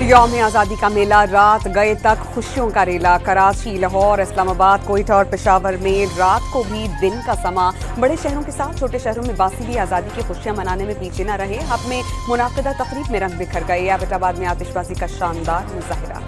यौम आज़ादी का मेला रात गए तक खुशियों का रेला। कराची, लाहौर, इस्लामाबाद, कोयटा और पेशावर में रात को भी दिन का समा। बड़े शहरों के साथ छोटे शहरों में बासी भी आज़ादी की खुशियां मनाने में पीछे न रहे। हब में मुनाकिदा तकरीब में रंग बिखर गए। एबटाबाद में आतिशबाजी का शानदार मुजाहिरा।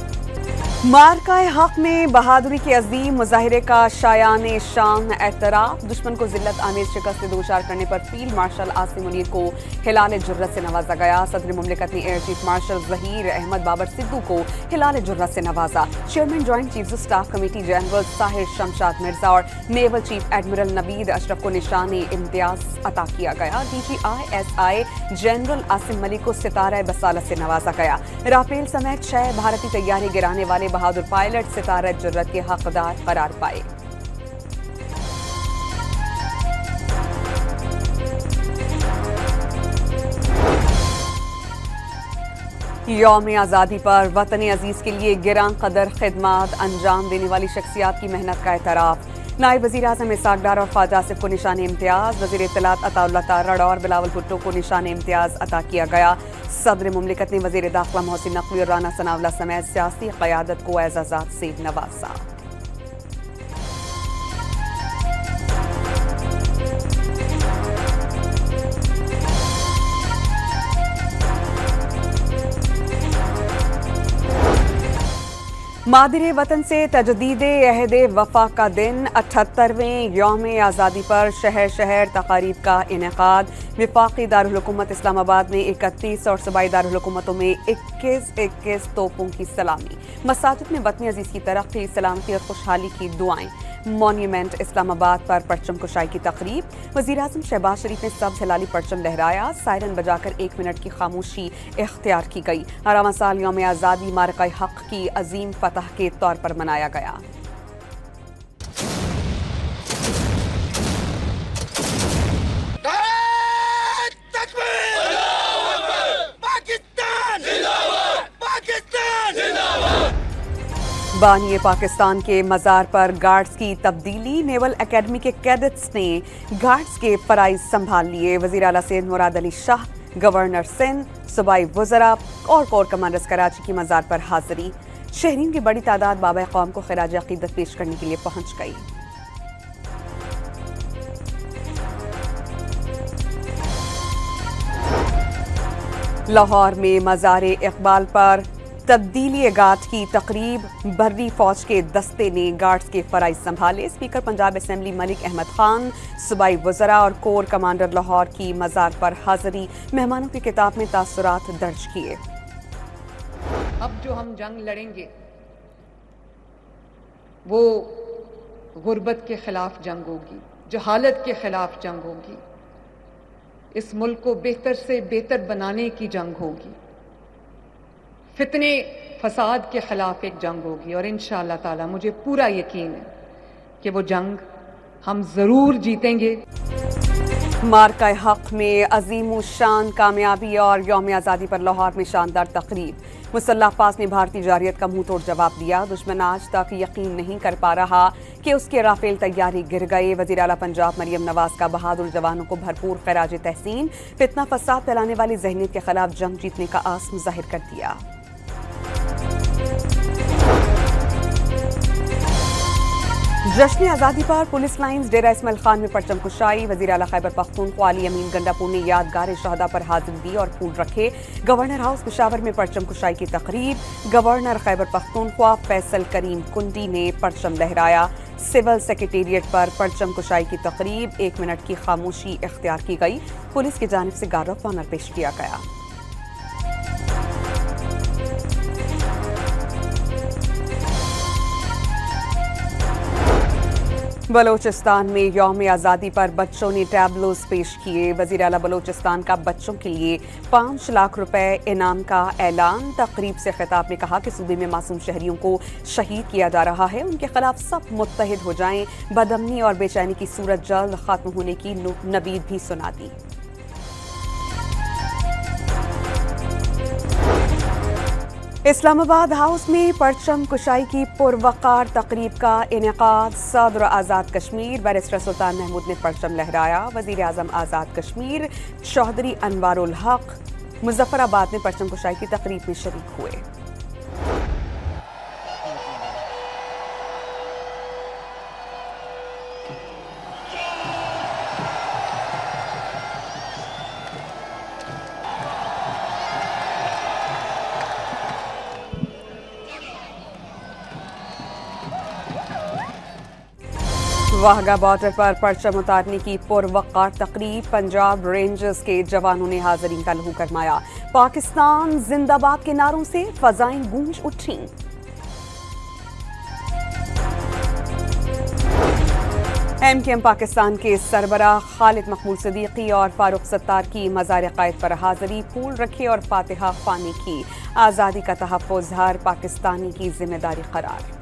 मार्काए हक में बहादुरी के अजीम मुजाहिरे का शायाने शान एतराफ। दुश्मन को जिल्लत आमेज शिकस्त से दोचार करने पर फील्ड मार्शल आसिम मुनीर को हिलाल जुर्रत से नवाजा गया। सदर मुमलिकत ने air chief marshal Zaheer Ahmed Babar Sidhu को हिलाल जुर्रत से नवाजा। Chairman joint chiefs of staff committee general Sahir Shamshad Mirza और naval chief admiral Naveed Ashraf को निशानी इम्तियाज अता किया गया। DGISI जनरल आसिम मलिक को सितारा बसालत से नवाजा गया। राफेल समेत 6 भारतीय तैयारी गिराने वाले बहादुर पायलट सितारा जुर्रत के हकदार करार पाए। यौम आज़ादी पर वतन अजीज के लिए गिरां कदर खिदमात अंजाम देने वाली शख्सियात की मेहनत का एतराफ। नायब वज़ीर आज़म इसहाक डार और ख्वाजा आसिफ को निशान इम्तियाज। वज़ीर इत्तलात अताउल्लाह तारड़ और बिलावल भुट्टो को निशान इम्तियाज अता किया गया। सदर मुमलिकत ने वज़ीर दाखिला मोहसिन नकवी और राना सनावला समेत सियासी क़यादत को एज़ाज़ात से नवाजा। मादिरे वतन से तजदीदे अहदे वफा का दिन। 78वें यौम आज़ादी पर शहर शहर तकारीब का इनेकाद। विफाकी दारुल हुकूमत इस्लामाबाद में 31 और सूबाई दारुल हुकूमतों में 21 तोपों की सलामी। मसाजिद में वतन अजीज की तरक्की, सलामती और खुशहाली की दुआएं। मॉन्यूमेंट इस्लामाबाद पर परचम कुशाई की तकरीब। वज़ीर आज़म शहबाज शरीफ ने सब्ज़ हिलाली परचम लहराया। सायरन बजाकर 1 मिनट की खामोशी इख्तियार की गई। 18वां साल यौम आज़ादी मार्काए हक की अजीम फतह के तौर पर मनाया गया। बानिए पाकिस्तान के मज़ार पर गार्ड्स की तब्दीली। नेवल एकेडमी के कैडेट्स ने गार्ड्स के फराइज संभाल लिए। वज़ीर आला सिंध मुराद अली शाह, गवर्नर सिंध, सूबाई वज़रा और कोर कमांडर्स कराची की मज़ार पर हाजिरी। शहरीन की बड़ी तादाद बाबा कौम को खिराज अकीदत पेश करने के लिए पहुंच गई। लाहौर में मज़ार इकबाल पर तब्दीली गार्ड की तकरीब। बर्री फौज के दस्ते ने गार्ड्स के फराइज संभाले। स्पीकर पंजाब असेंबली मलिक अहमद खान, सूबाई वज़रा और कोर कमांडर लाहौर की मज़ार पर हाजिरी। मेहमानों की किताब में तासुरात दर्ज किए। अब जो हम जंग लड़ेंगे वो गुर्बत के खिलाफ जंग होगी, जहालत के खिलाफ जंग होगी, इस मुल्क को बेहतर से बेहतर बनाने की जंग होगी, फितने फसाद के खिलाफ एक जंग होगी। और इंशाअल्लाह ताला मुझे पूरा यकीन है कि वो जंग हम जरूर जीतेंगे। मार्काए हक में अजीम शान कामयाबी और यौम आज़ादी पर लाहौर में शानदार तकरीब। मुसल्लह अब्बास ने भारतीय जारियत का मुंह तोड़ जवाब दिया। दुश्मन आज तक यकीन नहीं कर पा रहा कि उसके राफेल तैयारी गिर गए। वज़ीर आला पंजाब मरियम नवाज का बहादुर जवानों को भरपूर खिराज तहसीन। फितना फसाद फैलाने वाली ज़हनियत के खिलाफ जंग जीतने का आज़म ज़ाहिर कर दिया। जश्न आज़ादी पर पुलिस लाइन्स डेरा इस्माइल खान में परचम कुशाई। वज़ीर आला खैबर पख्तूनख्वा अली अमीन गंडापुर ने यादगार शहदा पर हाजिरी दी और फूल रखे। गवर्नर हाउस पेशावर में परचम कुशाई की तकरीब। गवर्नर खैबर पख्तूनख्वा फैसल करीम कुंडी ने परचम लहराया। सिविल सेक्रेटेरिएट पर परचम कुशाई की तकरीब। 1 मिनट की खामोशी इख्तियार की गई। पुलिस की जानिब से गार्ड ऑफ ऑनर पेश किया गया। बलोचिस्तान में यौम आज़ादी पर बच्चों ने टैबलोज पेश किए। वज़ीर आला बलोचिस्तान का बच्चों के लिए 5 लाख रुपए इनाम का ऐलान। तकरीब से खिताब में कहा कि सूबे में मासूम शहरियों को शहीद किया जा रहा है, उनके खिलाफ सब मुत्तहिद हो जाएं। बदअमनी और बेचैनी की सूरत जल्द खत्म होने की नवीद भी सुना दी। इस्लामाबाद हाउस में परचम कुशाई की पुरवकार तकरीब का इनेकाद। सदर आज़ाद कश्मीर बैरिस्टर सुल्तान महमूद ने परचम लहराया। वज़ीर आज़म आज़ाद कश्मीर चौधरी अनवारुल हक मुजफ्फराबाद में परचम कुशाई की तकरीब में शरीक हुए। वाहगा बॉर्डर पर परचम उतारने की पुरवक़्क़ार तकरीब, पंजाब रेंजर्स के जवानों ने हाज़रीन का लहू गरमाया। पाकिस्तान जिंदाबाद के नारों से फ़ज़ाएं गूंज उठी। MKM पाकिस्तान के सरबराह खालिद मकबूल सिद्दीकी और फारूक सत्तार की मज़ार क़ायद पर हाज़री, फूल रखे और फातिहा ख़्वानी की। आज़ादी का तहफ़्फ़ुज़ हर पाकिस्तानी की जिम्मेदारी करार।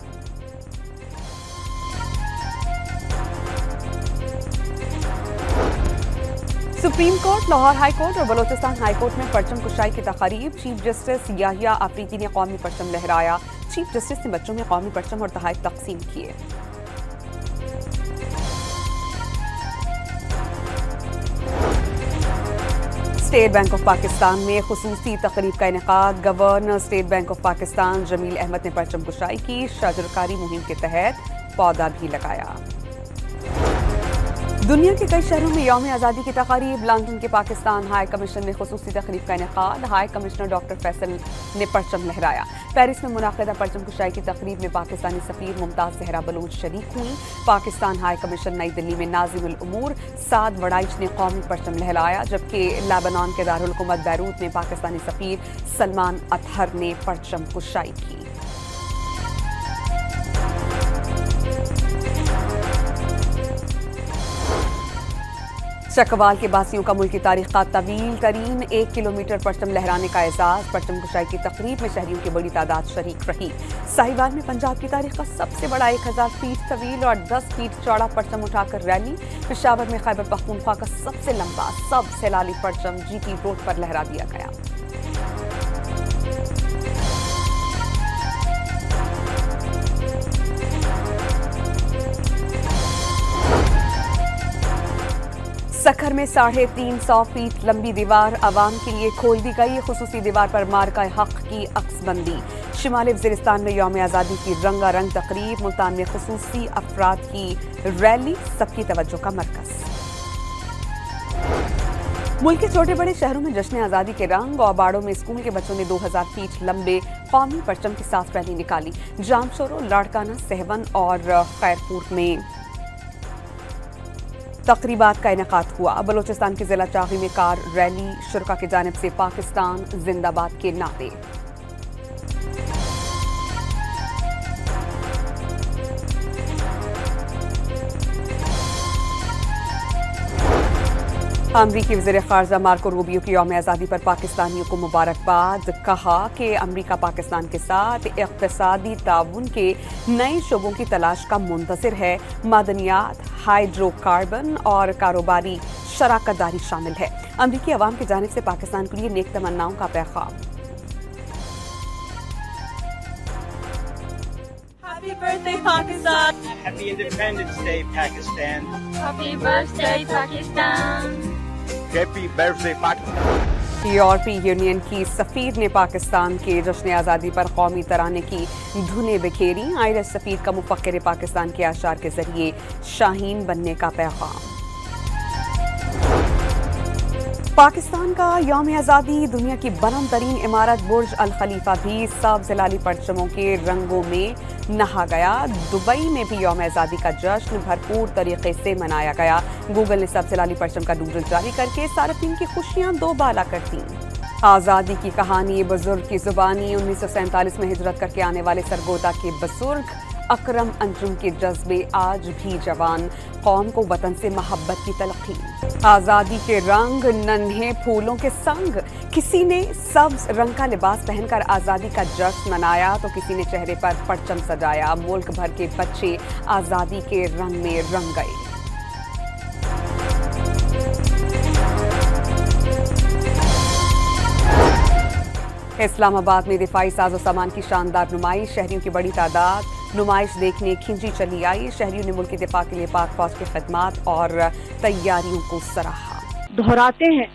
Supreme court, Lahore high court और बलोचिस्तान हाई कोर्ट में परचम कुशाई की तक़रीब। चीफ जस्टिस याहिया आफरीदी ने कौमी परचम लहराया। चीफ जस्टिस ने बच्चों में कौमी परचम और तोहफ़े तक़सीम किए। स्टेट बैंक ऑफ पाकिस्तान में खुसूसी तक़रीब का इनेकाद। Governor State Bank of Pakistan Jameel Ahmed ने परचम कुशाई की। शजरकारी मुहिम के तहत पौधा भी लगाया। दुनिया के कई शहरों में यौम आज़ादी की तक़रीब। लंदन के पाकिस्तान हाई कमीशन में खुसूसी तक़रीब का इनेकाद। हाई कमिश्नर डॉक्टर फैसल ने परचम लहराया। पेरिस में मुनाक़िदा परचम कुशाई की तक़रीब में पाकिस्तानी सफ़ीर मुमताज़ ज़हरा बलोच शरीक हुई। पाकिस्तान हाई कमीशन नई दिल्ली में नाज़िमुल उमूर साद वड़ाइच ने कौमी परचम लहराया, जबकि लेबनान के दारुल हुकूमत बैरूत में पाकिस्तानी सफ़ीर सलमान अतहर ने परचम कुशाई की। चकवाल के बासियों का मुल्की तारीख का तवील तरीन 1 किलोमीटर परचम लहराने का एजाज़। परचम कुशाई की तक़रीब में शहरियों की बड़ी तादाद शरीक रही। साहिवाल में पंजाब की तारीख का सबसे बड़ा 1000 फीट तवील और 10 फीट चौड़ा परचम उठाकर रैली। पेशावर में खैबर पख्तूनख्वा का सबसे लंबा सबसे लाली परचम GT रोड पर लहरा दिया गया। सखर में 350 फीट लंबी दीवार अवाम के लिए खोल दी गई। खुसूसी दीवार पर मार्का हक की अक्सबंदी। शिमाली वज़ीरिस्तान में यौम आज़ादी की रंगारंग तक़रीब। मुल्तान में खुसूसी अफराद की रैली सबकी तवज्जो का मरकज़। मुल्क के छोटे बड़े शहरों में जश्न आज़ादी के रंग। और बाड़ों में स्कूल के बच्चों ने 2000 फीट लंबे कौमी परचम के साथ रैली निकाली। जामशोरो, लाड़काना, सहवन और खैरपुर में तक़रीबात का इनेकाद हुआ। बलोचिस्तान के ज़िला चागी में कार रैली, शुरका की जानिब से पाकिस्तान जिंदाबाद के नारे। अमरीकी वज़ीर ख़ारजा मार्को रूबियो की यौम आज़ादी पर पाकिस्तानियों को मुबारकबाद। कहा कि अमरीका पाकिस्तान के साथ इक़्तिसादी ताउन के नए शोबों की तलाश का मुंतज़िर है। मादनियात, हाइड्रोकार्बन और कारोबारी शराकतदारी शामिल है। अमरीकी अवाम की जानिब से पाकिस्तान के लिए नेक तमन्नाओं का पैगाम। Happy birthday, Pakistan! Happy Independence Day, Pakistan! Happy birthday, Pakistan! Happy birthday, Pakistan! यूरोपीय यूनियन की सफ़ीर ने पाकिस्तान के जश्न आज़ादी पर कौमी तराने की धुनें बिखेरी। आयरिश सफ़ीर का मुफ़क्किर पाकिस्तान के आशार के जरिए शाहीन बनने का पैगाम। पाकिस्तान का यौम आज़ादी। दुनिया की बुलंद तरीन इमारत बुर्ज अल खलीफा भी सब्ज़ लाली परचमों के रंगों में नहा गया। दुबई में भी यौम आज़ादी का जश्न भरपूर तरीके से मनाया गया। गूगल ने सब्ज़ लाली परचम का डूडल जारी करके सार्फिन की खुशियां दोबाला कर दी। आज़ादी की कहानी बुजुर्ग की जुबानी। 1947 में हिजरत करके आने वाले सरगोदा के बुजुर्ग अकरम अंजुम के जज्बे आज भी जवान। कौम को वतन से मोहब्बत की तलक़ीन। आज़ादी के रंग नन्हे फूलों के संग। किसी ने सब्ज रंग का लिबास पहनकर आज़ादी का जश्न मनाया तो किसी ने चेहरे पर परचम सजाया। मुल्क भर के बच्चे आज़ादी के रंग में रंग गए। इस्लामाबाद में दिफाई साजो सामान की शानदार नुमाइश। शहरियों की बड़ी तादाद नुमाइश देखने खिंची चली आई। शहरियों ने मुल्क की दिफा के लिए पाक फौज की खिदमत और तैयारियों को सराहा। दोहराते हैं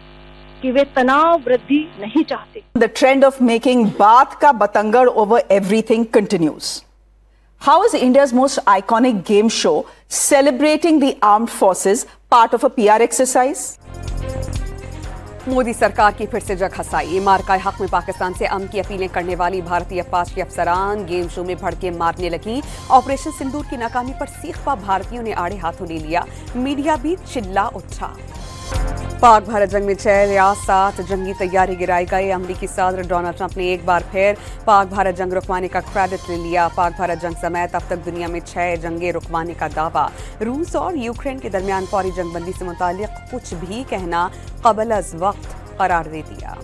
कि वे तनाव वृद्धि नहीं चाहते। The trend of making Baath ka Batangad over everything continues. How is India's most iconic game show celebrating the armed forces part of a PR exercise? Modi सरकार की फिर से जग हसाई। मार्का हक में पाकिस्तान से अमन की अपीलें करने वाली भारतीय अफवाज के अफसरान गेम शो में भड़के मारने लगी। ऑपरेशन सिंदूर की नाकामी पर सीख पा भारतीयों ने आड़े हाथों ले लिया। मीडिया भी चिल्ला उठा। पाक भारत जंग में 6 या 7 जंगी तैयारी गिराए गए। अमरीकी सदर डोनाल्ड ट्रंप ने एक बार फिर पाक भारत जंग रुकवाने का क्रेडिट ले लिया। पाक भारत जंग समेत अब तक दुनिया में 6 जंगें रुकवाने का दावा। रूस और यूक्रेन के दरमियान फौरी जंगबंदी से मुतालिक कुछ भी कहना क़ब्ल अज़ वक्त करार दे दिया।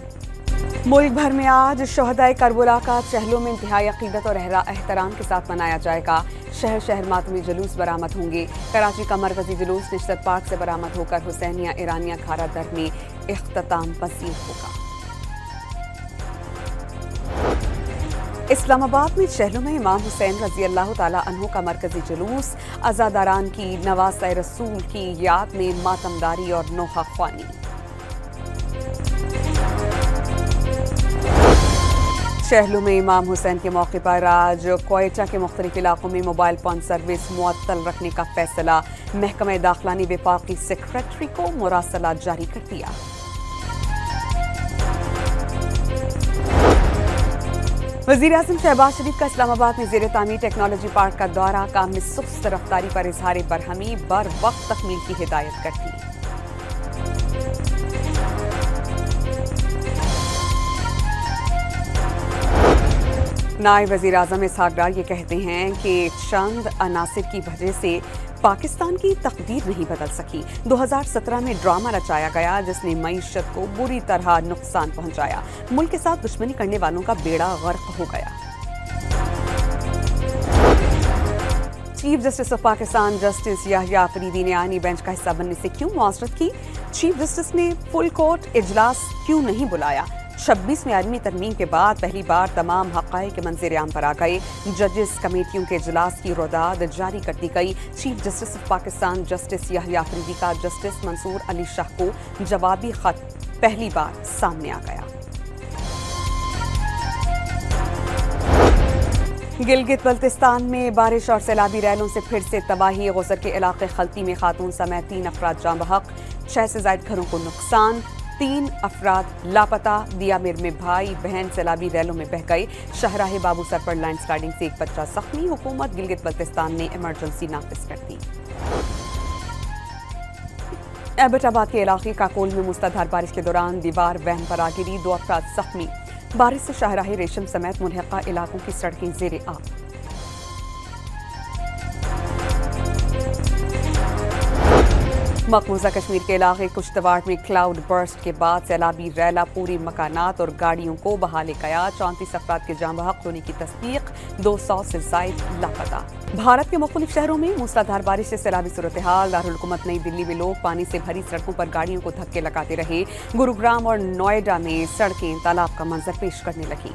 मुल्क भर में आज शहदाए करबला का चहलों में इंतहाई अकीदत और एहतराम के साथ मनाया जाएगा। शहर शहर मातमी जुलूस बरामद होंगे। कराची का मरकजी जुलूस निश्चित पार्क से बरामद होकर हुसैनिया ईरानिया खारा दर में इख्तिताम पसीर होगा। इस्लामाबाद में चहलों में इमाम हुसैन रजी अल्लाह तआला अन्हु का मरकजी जुलूस। अज़ादारान की नवाज़ रसूल की याद में मातमदारी और नोहा ख्वानी। शहरों में इमाम हुसैन के मौके पर आज क्वेटा के मुख्तलिफ इलाकों में मोबाइल फोन सर्विस मुअत्तल रखने का फैसला। महकमा दाखिला ने वफाकी सेक्रेटरी को मुरासला जारी कर दिया। वज़ीर-ए-आज़म शहबाज शरीफ का इस्लामाबाद में ज़ेर तामीर टेक्नोलॉजी पार्क का दौरा। काम में सुस्त रफ्तारी पर इज़हार बरहमी बर वक्त तकमील की हिदायत कर दी। नायब वज़ीर-ए-आज़म इसहाक़ डार ये कहते हैं कि चंद अनासिर की वजह से पाकिस्तान की तकदीर नहीं बदल सकी। 2017 में ड्रामा रचाया गया जिसने मईशत को बुरी तरह नुकसान पहुंचाया। मुल्क के साथ दुश्मनी करने वालों का बेड़ा गर्क हो गया। Chief justice of Pakistan justice Yahya Afridi ने आईनी बेंच का हिस्सा बनने से क्यों मुआज़रत की? चीफ जस्टिस ने फुल कोर्ट इजलास क्यों नहीं बुलाया? 26वें आईनी तरमीम के बाद पहली बार तमाम हक़ाइक़ के मंज़र-ए-आम पर आ गए। जजेस कमेटियों के इजलास की रोदाद जारी कर दी गई। Chief justice of Pakistan justice Yahya Afridi का जस्टिस मंसूर अली शाह को जवाबी खत पहली बार सामने आ गया। गिलगित बल्तिस्तान में बारिश और सैलाबी रैलों से फिर से तबाही। गुजर के इलाके खलती में खातून समेत 3 अफराद जाँ बहक। 6 से ज़ायद घरों को नुकसान। 3 अफराद लापता। दियामिर में भाई बहन सैलाबी रैलों में बह गए। शाहराह बाबू सर पर लैंड स्लाइडिंग से एक बच्चा जख्मी। हुकूमत गिलगित बल्तिस्तान ने इमरजेंसी नाफिज कर दी। एबटाबाद के इलाके काकोल में मूसलाधार बारिश के दौरान दीवार वहन पर आ गिरी। 2 अफराद जख्मी। बारिश से शाहराह रेशम समेत मुल्हिका इलाकों की सड़कें ज़ेरे आब। मकबूजा कश्मीर के इलाके कुश्तवाड़ में क्लाउड बर्स्ट के बाद सैलाबी रैला पूरी मकानात और गाड़ियों को बहा ले गया। 34 अफराद के जाँ बहक होने की तस्दीक। 200 से ज़ायद लापता। भारत के मुख्तलिफ शहरों में मूसलाधार बारिश से सैलाबी सूरत हाल। दारुल हुकूमत नई दिल्ली में लोग पानी से भरी सड़कों पर गाड़ियों को धक्के लगाते रहे। गुरुग्राम और नोएडा में सड़कें तालाब का मंजर पेश करने लगी।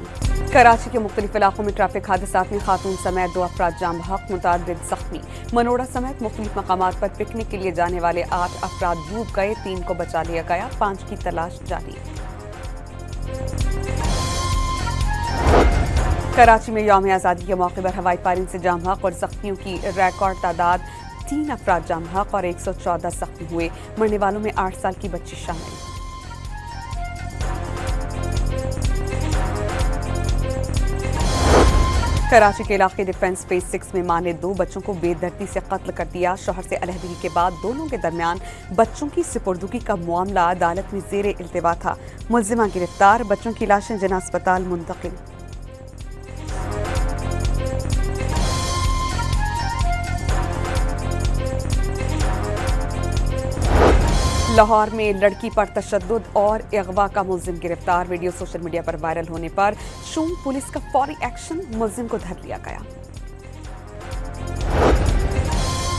कराची के मुख्तलिफ इलाकों में ट्रैफिक हादसात में खातून समेत 2 अफराद जाँ बहक, मुतअद्दिद जख्मी। मनोड़ा समेत मुख्तलिफ मकामात पर पिकनिक के लिए जाने वाले 8 अफराद डूब गए। 3 को बचा लिया गया। 5 की तलाश जारी। कराची में यौम आज़ादी के मौके पर हवाई फायरिंग से जाँ बहक और जख्मियों की रिकॉर्ड तादाद। 3 अफराद जाँ बहक और 114 जख्मी हुए। मरने वालों में 8 साल की बच्ची शामिल। कराची के इलाके डिफेंस फेज 6 में मां ने 2 बच्चों को बेदर्दी से कत्ल कर दिया। शौहर से अलहदगी के बाद दोनों के दरमियान बच्चों की सुपुर्दगी का मामला अदालत में ज़ेरे इल्तिवा था। मुल्जिमा गिरफ्तार। बच्चों की लाशें जिना अस्पताल मुंतकिल। लाहौर में लड़की पर तशद्दुद और अगवा का मुल्जिम गिरफ्तार। वीडियो सोशल मीडिया पर वायरल होने पर शूम पुलिस का फौरी एक्शन। मुल्जिम को धर लिया गया।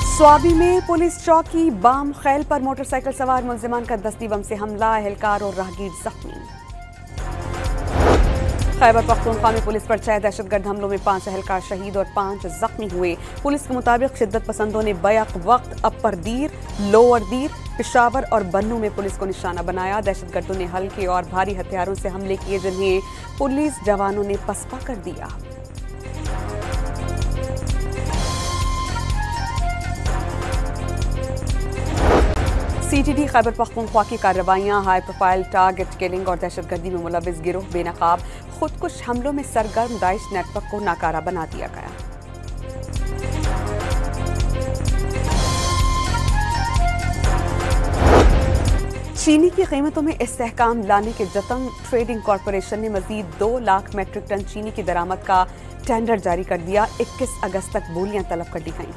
स्वाबी में पुलिस चौकी बाम खैल पर मोटरसाइकिल सवार मुल्जिमान का दस्ती बम से हमला। एहलकार और राहगीर जख्मी। खैबर पख्तूनख्वा में पुलिस पर 6 दहशतगर्द हमलों में 5 एहलकार शहीद और 5 जख्मी हुए। पुलिस के मुताबिक शिद्दत पसंदों ने बैक वक्त अपर दीर, लोअर दीर, पेशावर और बन्नू में पुलिस को निशाना बनाया। दहशतगर्दों ने हल्के और भारी हथियारों से हमले किए जिन्हें पुलिस जवानों ने पसपा कर दिया। CTD खैबर पख्तूनख्वा की कार्रवाइयाँ, हाई प्रोफाइल टारगेट किलिंग और दहशतगर्दी में मुलविस गिरोह बेनकाब खुदकुश हमलों में सरगर्म दाइश नेटवर्क को नाकारा बना दिया गया। चीनी की कीमतों में इस्तेहकाम लाने के जतन, ट्रेडिंग कॉरपोरेशन ने मजीद 2 लाख मेट्रिक टन चीनी की दरामद का टेंडर जारी कर दिया। 21 अगस्त तक बोलियां तलब कर दी गईं।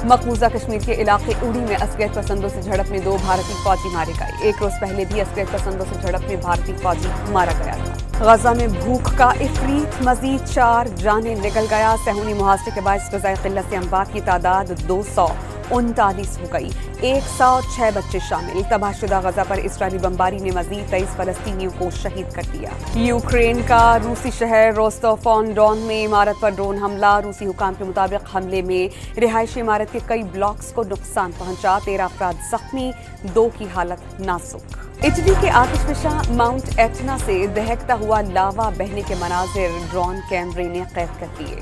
मकबूजा कश्मीर के इलाके उड़ी में असगैर पसंदों से झड़प में 2 भारतीय फौजी मारे गए। एक रोज पहले भी असगैर पसंदों से झड़प में भारतीय फौजी मारा गया था। गजा में भूख का इफरीत, मजीद 4 जाने निकल गया। सहूनी मुहासरे के बायस ग़िज़ाई क़िल्लत से अमवात की तादाद 239 हो गई। 106 बच्चे शामिल। तबाहशुदा गजा पर इस्राइली बमबारी ने मजीद 23 फलस्तीनियों को शहीद कर दिया। यूक्रेन का रूसी शहर रोस्तोव ऑन डॉन में इमारत पर ड्रोन हमला। रूसी हुकाम के मुताबिक हमले में रिहायशी इमारत के कई ब्लॉक्स को नुकसान पहुंचा। 13 अफराद जख्मी, 2 की हालत नाजुक। इटली के आतिशफशा माउंट एटना से दहकता हुआ लावा बहने के मनाजिर ड्रोन कैमरे ने कैद कर लिए।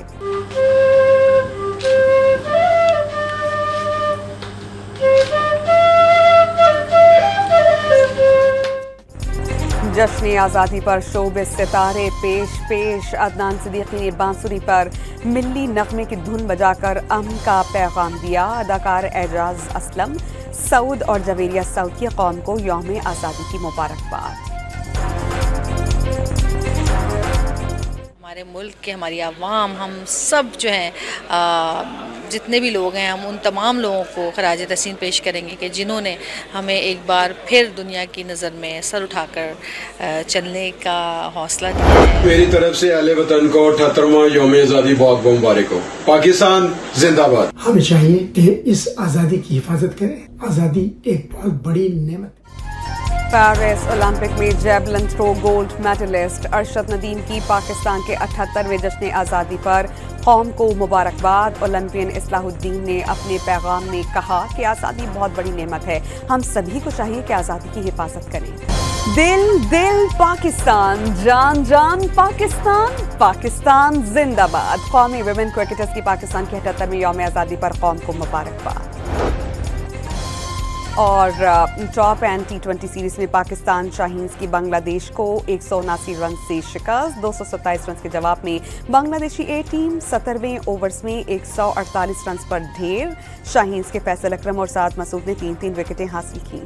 जश्न आज़ादी पर शोबिस सितारे पेश। अदनान सिद्दीकी ने बांसुरी पर मिल्ली नगमे की धुन बजाकर अमन का पैगाम दिया। अदाकार एजाज असलम, सऊद और जवेरिया सऊद की कौम को यौम आज़ादी की मुबारकबाद। हमारे मुल्क के, हमारी आवाम, हम सब जो हैं जितने भी लोग हैं, हम उन तमाम लोगों को खराज तहसीन पेश करेंगे कि जिन्होंने हमें एक बार फिर दुनिया की नज़र में सर उठाकर चलने का हौसला दिया है। मेरी तरफ से अहले वतन को 78वां यौम आज़ादी बहुत बहुत मुबारक हो। पाकिस्तान जिंदाबाद। हमें चाहिए कि इस आज़ादी की हिफाजत करें। आज़ादी एक बहुत बड़ी नेमत। पेरिस ओलंपिक में javelin throw gold medalist Arshad Nadeem की पाकिस्तान के 78वें जश्न आज़ादी पर कौम को मुबारकबाद। ओलंपियन इस्लाहुद्दीन ने अपने पैगाम में कहा कि आज़ादी बहुत बड़ी नेमत है, हम सभी को चाहिए कि आज़ादी की हिफाजत करें। दिल दिल पाकिस्तान, जान जान पाकिस्तान, पाकिस्तान जिंदाबाद। कौमी विमेन क्रिकेटर्स की पाकिस्तान के 78वें यौम आज़ादी पर कौम को मुबारकबाद। और टॉप एंड T20 सीरीज में पाकिस्तान शाहीन्स की बांग्लादेश को 179 रन से शिकस्त। 227 रन के जवाब में बांग्लादेशी ए टीम 17वें ओवर्स में 148 रन पर ढेर। शाहीन्स के फैसल अकरम और साद मसूद ने 3-3 विकेटें हासिल की।